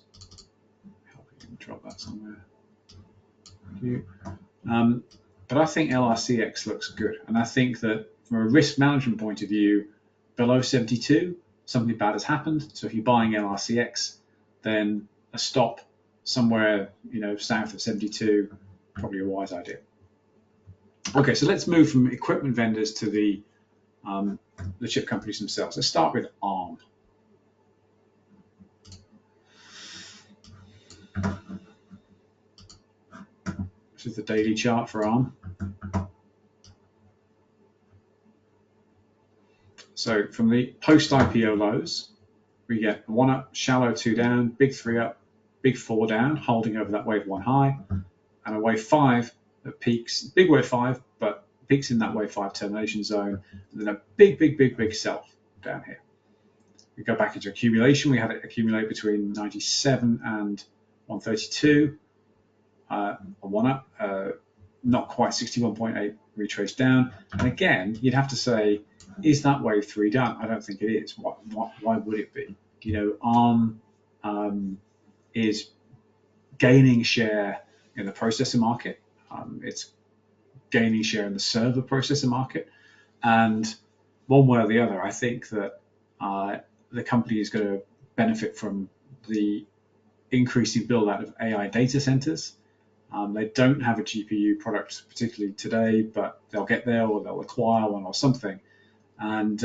Drop that somewhere. Thank you. But I think LRCX looks good, and I think that from a risk management point of view, below 72, something bad has happened. So if you're buying LRCX, then a stop somewhere, you know, south of 72, probably a wise idea. Okay, so let's move from equipment vendors to the chip companies themselves. Let's start with ARM. This is the daily chart for ARM. So from the post-IPO lows, we get 1 up, shallow 2 down, big 3 up, big 4 down, holding over that wave 1 high, and a wave 5 that peaks, big wave 5, but peaks in that wave 5 termination zone, and then a big sell down here. We go back into accumulation. We had it accumulate between 97 and 132. A 1 up, not quite 61.8 retrace down. And again, you'd have to say, is that wave 3 done? I don't think it is. Why would it be? You know, ARM is gaining share in the processor market. It's gaining share in the server processor market. And one way or the other, I think that the company is going to benefit from the increasing build out of AI data centers. They don't have a GPU product particularly today, but they'll get there, or they'll acquire one or something. And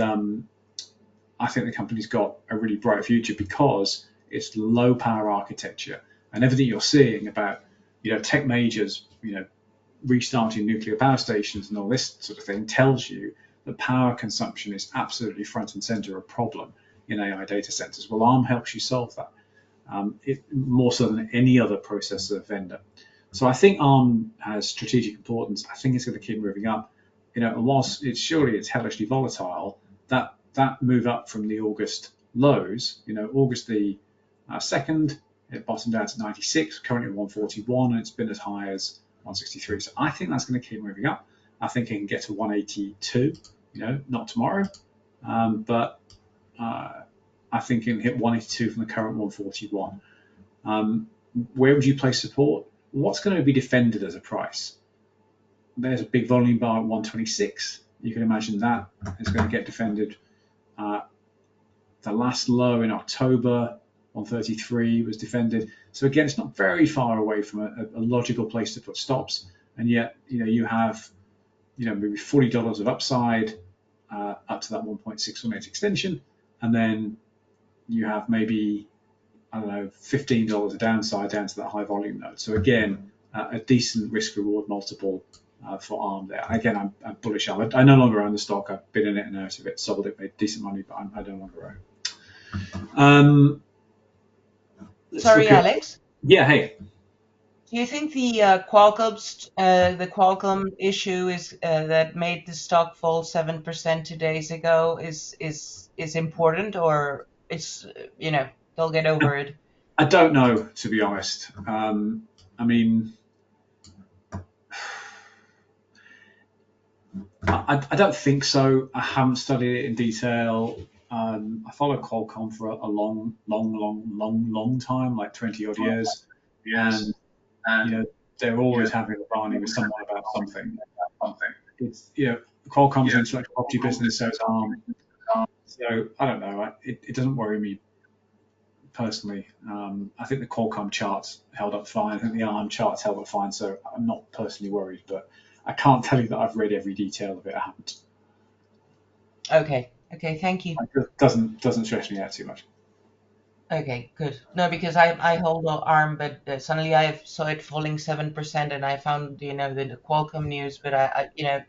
I think the company's got a really bright future because it's low power architecture, and everything you're seeing about, tech majors, restarting nuclear power stations and all this sort of thing tells you that power consumption is absolutely front and center a problem in AI data centers. Well, ARM helps you solve that, more so than any other processor vendor. So I think ARM has strategic importance. I think it's going to keep moving up. And whilst it's hellishly volatile, that move up from the August lows, August the 2nd, it bottomed out at 96, currently at 141, and it's been as high as 163. So I think that's going to keep moving up. I think it can get to 182, not tomorrow, but I think it can hit 182 from the current 141. Where would you place support? What's going to be defended as a price? There's a big volume bar at 126. You can imagine that is going to get defended. The last low in October, 133, was defended. So again, it's not very far away from a logical place to put stops. And yet, you have, maybe $40 of upside up to that 1.618 extension, and then you have maybe, I don't know, $15 of downside down to that high volume node. So again, a decent risk reward multiple for ARM there. Again, I'm bullish on it. I no longer own the stock. I've been in it and out of it, sold it, made decent money, but I no longer own. Sorry, Alex. Yeah, hey. Do you think the Qualcomm issue is that made the stock fall 7% 2 days ago is important, or it's they'll get over it? I don't know, to be honest. I mean, I don't think so. I haven't studied it in detail. I followed Qualcomm for a long time, like 20 odd years, and they're always having a barney with someone about something. It's Qualcomm's an intellectual property business, so it's ARM. So I don't know. It doesn't worry me personally. I think the Qualcomm charts held up fine. I think the ARM charts held up fine, so I'm not personally worried. But I can't tell you that I've read every detail of it. I haven't. Okay, thank you. It doesn't stress me out too much. Okay, good. No, because I hold ARM, but suddenly I saw it falling 7%, and I found the Qualcomm news, but I it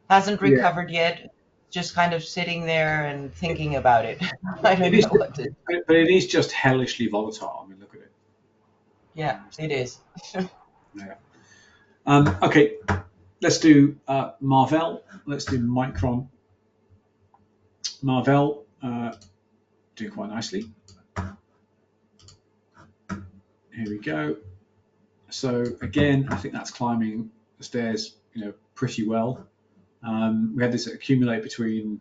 hasn't recovered yet. Just kind of sitting there and thinking about it. I don't know what to. But it is just hellishly volatile. I mean, look at it. Yeah, it is. Yeah. Okay, let's do Marvell. Let's do Micron. Marvell doing quite nicely. Here we go. So again, I think that's climbing the stairs, pretty well. We had this accumulate between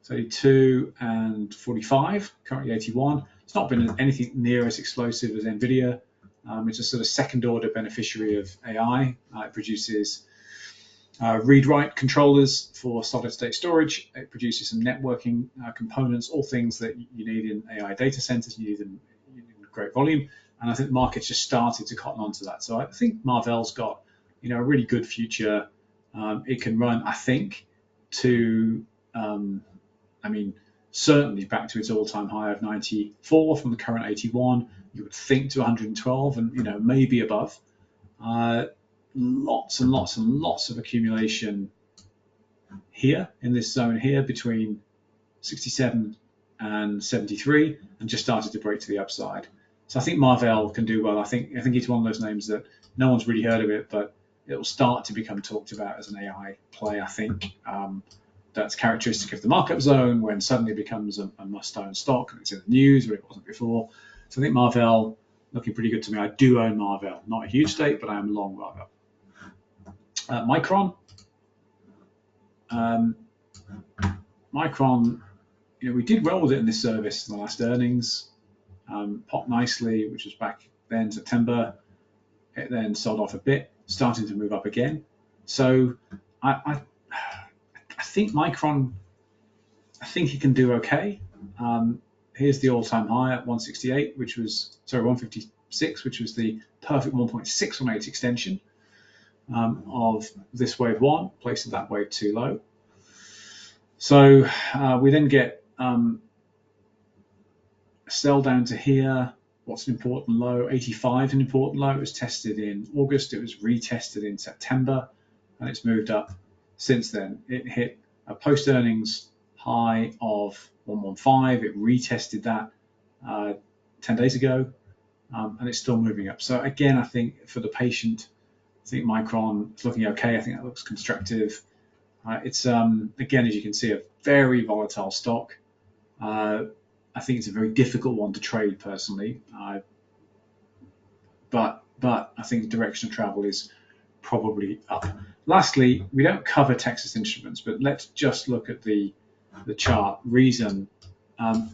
32 and 45, currently 81. It's not been anything near as explosive as NVIDIA. It's a sort of second order beneficiary of AI. It produces read-write controllers for solid state storage. It produces some networking components, all things that you need in AI data centers. You need them in great volume. And I think the market's just started to cotton onto that. So I think Marvell's got, a really good future. It can run, I think, to, certainly back to its all-time high of 94 from the current 81. You would think to 112 and, maybe above. Lots and lots and lots of accumulation here in this zone here between 67 and 73, and just started to break to the upside. So I think Marvell can do well. I think it's one of those names that no one's really heard of it, but it will start to become talked about as an AI play. I think that's characteristic of the markup zone when suddenly it becomes a must-own stock and it's in the news where it wasn't before. So I think Marvell looking pretty good to me. I do own Marvell, not a huge stake, but I am long Marvell. Micron. Micron, we did well with it in this service in the last earnings. Popped nicely, which was back then September. It then sold off a bit, starting to move up again. So I think Micron, I think it can do okay. Here's the all-time high at 168, 156, which was the perfect 1.618 extension of this wave 1, placing that wave 2 low. So we then get a sell down to here. What's an important low? 85 an important low. It was tested in August. It was retested in September, and it's moved up since then. It hit a post-earnings high of 115. It retested that 10 days ago, and it's still moving up. So again, I think for the patient, I think Micron is looking okay. I think that looks constructive. It's again, as you can see, a very volatile stock. I think it's a very difficult one to trade personally, but I think the direction of travel is probably up. Lastly, we don't cover Texas Instruments, but let's just look at the chart. Reason,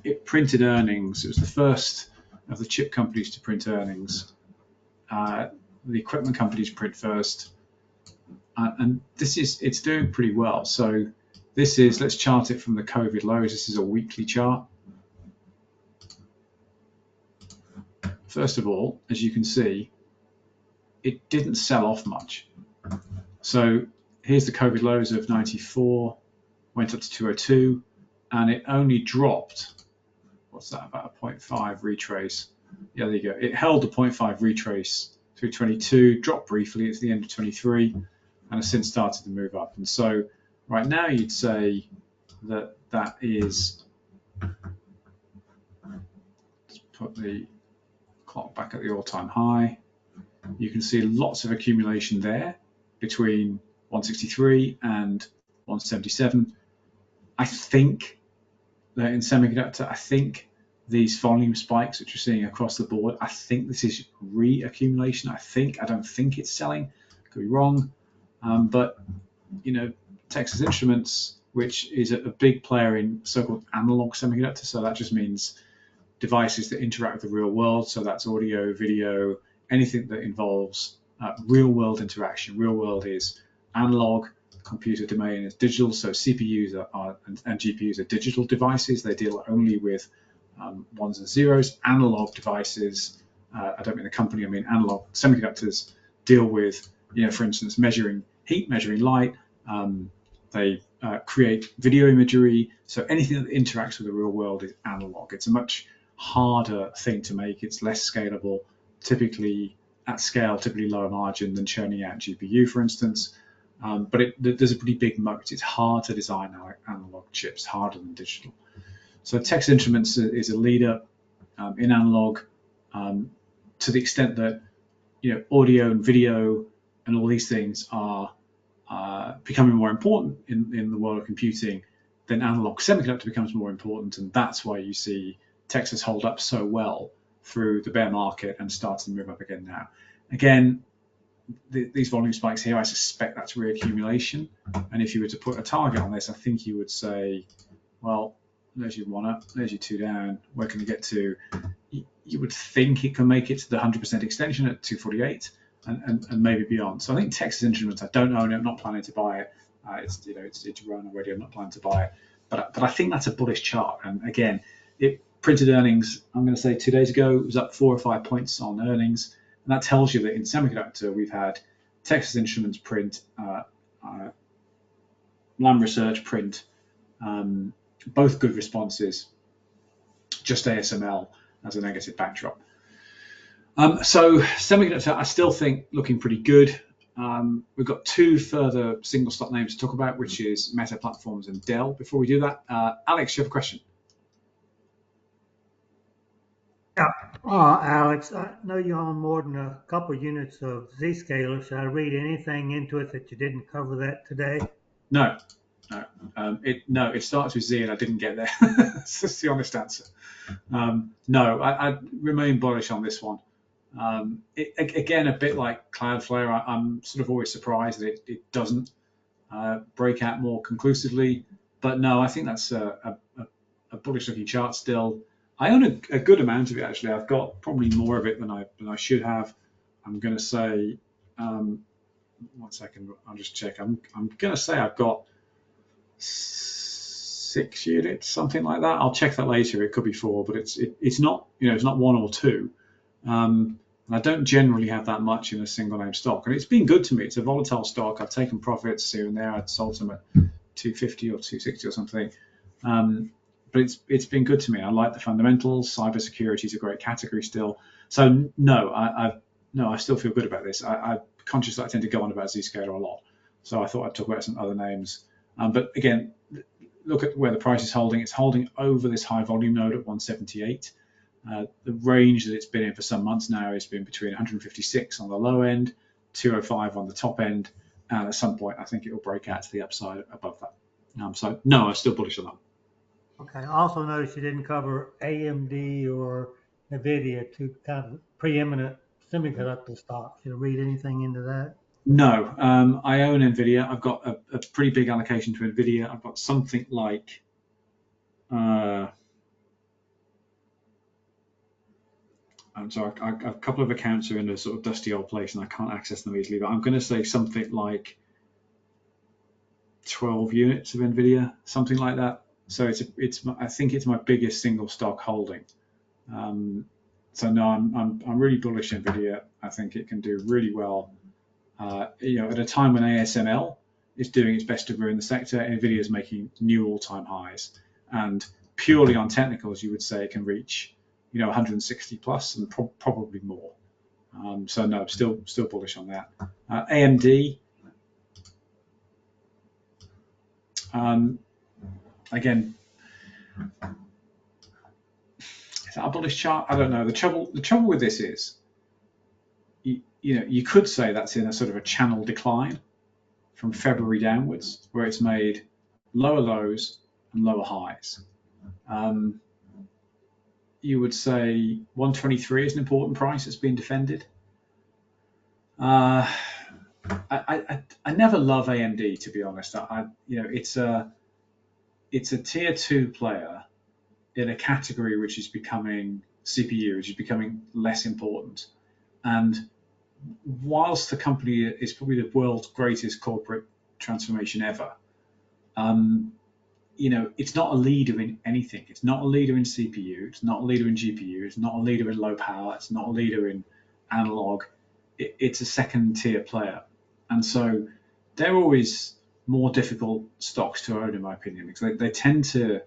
it printed earnings. It was the first of the chip companies to print earnings. The equipment companies print first, and it's doing pretty well. So this is, let's chart it from the COVID lows. This is a weekly chart. First of all, as you can see, it didn't sell off much. So here's the COVID lows of 94, went up to 202, and it only dropped, what's that, about a 0.5 retrace. Yeah, there you go. It held the 0.5 retrace through 22, dropped briefly at the end of 23, and has since started to move up. And so right now you'd say that that is, let's put the clock back at the all-time high. You can see lots of accumulation there between 163 and 177. I think that in semiconductor, I think these volume spikes which you're seeing across the board, I think this is re-accumulation. I don't think it's selling. Could be wrong. But you know, Texas Instruments, which is a big player in so-called analog semiconductor, so that just means devices that interact with the real world. So that's audio, video, anything that involves real world interaction. Real world is analog, computer domain is digital. So CPUs and GPUs are digital devices. They deal only with ones and zeros. Analog devices, I don't mean the company, I mean analog semiconductors, deal with, you know, for instance, measuring heat, measuring light. They create video imagery. So anything that interacts with the real world is analog. It's a much harder thing to make. It's less scalable, typically at scale, typically lower margin than churning out GPU, for instance. But there's a pretty big moat. It's hard to design analog chips, harder than digital. So Texas Instruments is a leader in analog to the extent that, you know, audio and video and all these things are becoming more important in the world of computing. Then analog semiconductor becomes more important, and that's why you see Texas hold up so well through the bear market and start to move up again now. Again, these volume spikes here, I suspect that's reaccumulation. And if you were to put a target on this, I think you would say, well, there's your one up, there's your two down. Where can you get to? You would think it can make it to the 100% extension at 248 and maybe beyond. So I think Texas Instruments, I don't own it, I'm not planning to buy it. It's run already, I'm not planning to buy it. But I think that's a bullish chart. And again, it printed earnings, I'm going to say 2 days ago, it was up 4 or 5 points on earnings. And that tells you that in semiconductor, we've had Texas Instruments print, Lam Research print, both good responses, just ASML as a negative backdrop. So semiconductor, I still think looking pretty good. We've got two further single stock names to talk about, which is Meta Platforms and Dell. Before we do that, Alex, you have a question? Yeah, Alex, I know you own more than a couple units of Zscaler. Should I read anything into it that you didn't cover that today? No. It starts with Z and I didn't get there. That's the honest answer. No, I remain bullish on this one. Again, a bit like Cloudflare, I'm sort of always surprised that it doesn't break out more conclusively. But no, I think that's a bullish looking chart still. I own a good amount of it, actually. I've got probably more of it than I should have. I'm going to say, 1 second, I'll just check. I'm going to say I've got 6 units, something like that. I'll check that later. It could be 4, but it's not, you know, it's not 1 or 2. And I don't generally have that much in a single name stock. And it's been good to me. It's a volatile stock. I've taken profits here and there. I'd sold some at 250 or 260 or something. But it's been good to me. I like the fundamentals. Cybersecurity is a great category still. So no, I still feel good about this. I'm conscious that I tend to go on about Zscaler a lot. So I thought I'd talk about some other names. But again, look at where the price is holding. It's holding over this high volume node at 178. The range that it's been in for some months now has been between 156 on the low end, 205 on the top end, and at some point I think it will break out to the upside above that. So no, I'm still bullish on that. Okay. I also noticed you didn't cover AMD or NVIDIA, two kind of preeminent semiconductor stocks. Did you read anything into that? No, I own NVIDIA. I've got a pretty big allocation to NVIDIA. I've got something like so a couple of accounts are in a sort of dusty old place and I can't access them easily, but I'm going to say something like 12 units of NVIDIA, something like that. So I think it's my biggest single stock holding. So no, I'm really bullish on NVIDIA. I think it can do really well. At a time when ASML is doing its best to grow in the sector, NVIDIA is making new all-time highs, and purely on technicals, you would say it can reach 160 plus and probably more. So no, still bullish on that. AMD, again, is that a bullish chart? I don't know. The trouble with this is, you could say that's in a sort of a channel decline from February downwards, where it's made lower lows and lower highs. You would say 123 is an important price that's being defended. I never love AMD, to be honest. It's a tier 2 player in a category which is becoming CPU, which is becoming less important. And whilst the company is probably the world's greatest corporate transformation ever, it's not a leader in anything. It's not a leader in CPU. It's not a leader in GPU. It's not a leader in low power. It's not a leader in analog. It's a second tier player. And so they're always more difficult stocks to own, in my opinion, because they tend to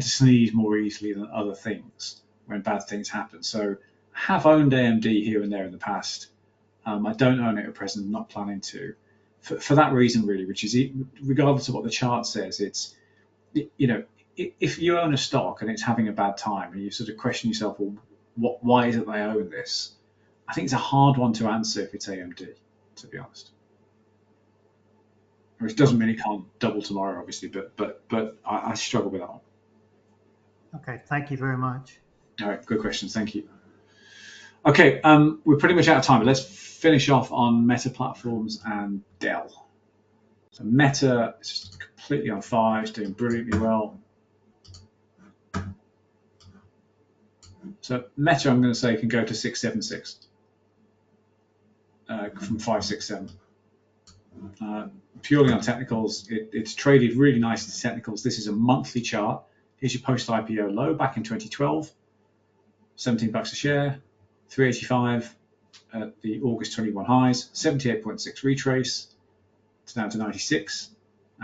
sneeze more easily than other things when bad things happen. So I have owned AMD here and there in the past. I don't own it at present. I'm not planning to. For that reason, really, which is regardless of what the chart says, it's, if you own a stock and it's having a bad time and you sort of question yourself, well, why is it they own this? I think it's a hard one to answer if it's AMD, to be honest. Which doesn't mean it can't double tomorrow, obviously, but I struggle with that one. Okay, thank you very much. All right, good questions, thank you. Okay, we're pretty much out of time, but let's finish off on Meta Platforms and Dell. So Meta is just completely on fire, it's doing brilliantly well. So Meta, I'm going to say, can go to 676 from 567. Purely on technicals, it's traded really nice to technicals. This is a monthly chart. Here's your post-IPO low back in 2012, 17 bucks a share, 385 at the August 21 highs, 78.6 retrace. It's down to 96.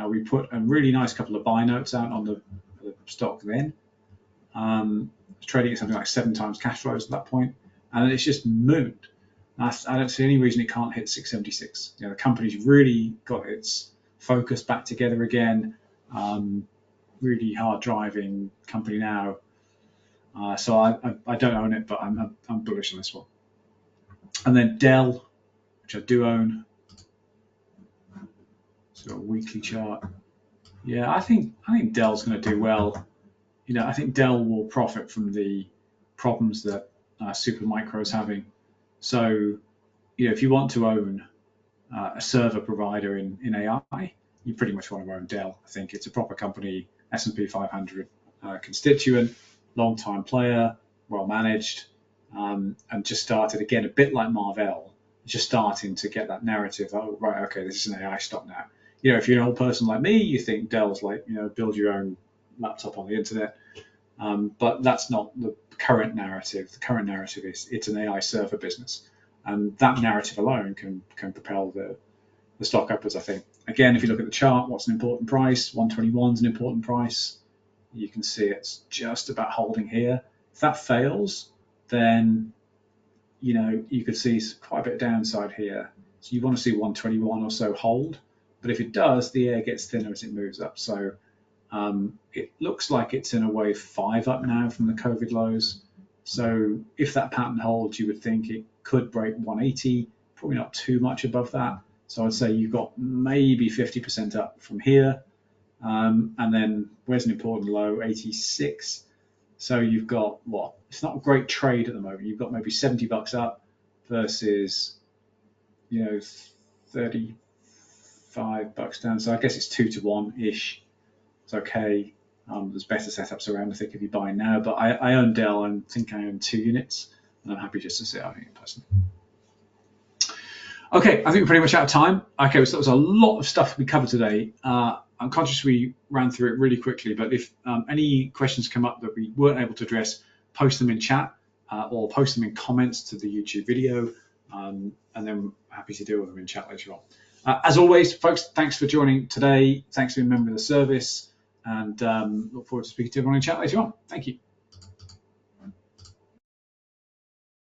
We put a really nice couple of buy notes out on the stock then. Trading at something like 7 times cash flows at that point, and then it's just mooned. I don't see any reason it can't hit 676. The company's really got its focus back together again. Really hard driving company now. So I don't own it, but I'm bullish on this one. And then Dell, which I do own. So a weekly chart. Yeah, I think Dell's going to do well. I think Dell will profit from the problems that Supermicro is having. So, if you want to own a server provider in AI, you pretty much want to own Dell. I think it's a proper company, S&P 500 constituent, long-time player, well managed, and just started again a bit like Marvell, just starting to get that narrative. Oh, right, okay, this is an AI stock now. If you're an old person like me, you think Dell's like, build your own laptop on the internet. But that's not the current narrative. The current narrative is it's an AI server business, and that narrative alone can propel the stock upwards, I think. Again, if you look at the chart, what's an important price? 121 is an important price. You can see it's just about holding here. If that fails, then you could see quite a bit of downside here. So you want to see 121 or so hold. But if it does, the air gets thinner as it moves up. So it looks like it's in a wave 5 up now from the COVID lows. So if that pattern holds, you would think it could break 180, probably not too much above that. So I'd say you've got maybe 50% up from here. And then where's an important low? 86. So you've got what? It's not a great trade at the moment. You've got maybe $70 up versus 35 down. So I guess it's 2 to 1 ish. It's okay. There's better setups around, I think, if you buy now. But I own Dell and think I own 2 units, and I'm happy just to sit out here personally. Okay, I think we're pretty much out of time. Okay, so that was a lot of stuff we covered today. I'm conscious we ran through it really quickly, but if any questions come up that we weren't able to address, post them in chat or post them in comments to the YouTube video, and then I'm happy to deal with them in chat later on. As always, folks, thanks for joining today. Thanks for being a member of the service, and look forward to speaking to everyone in chat later on. Thank you.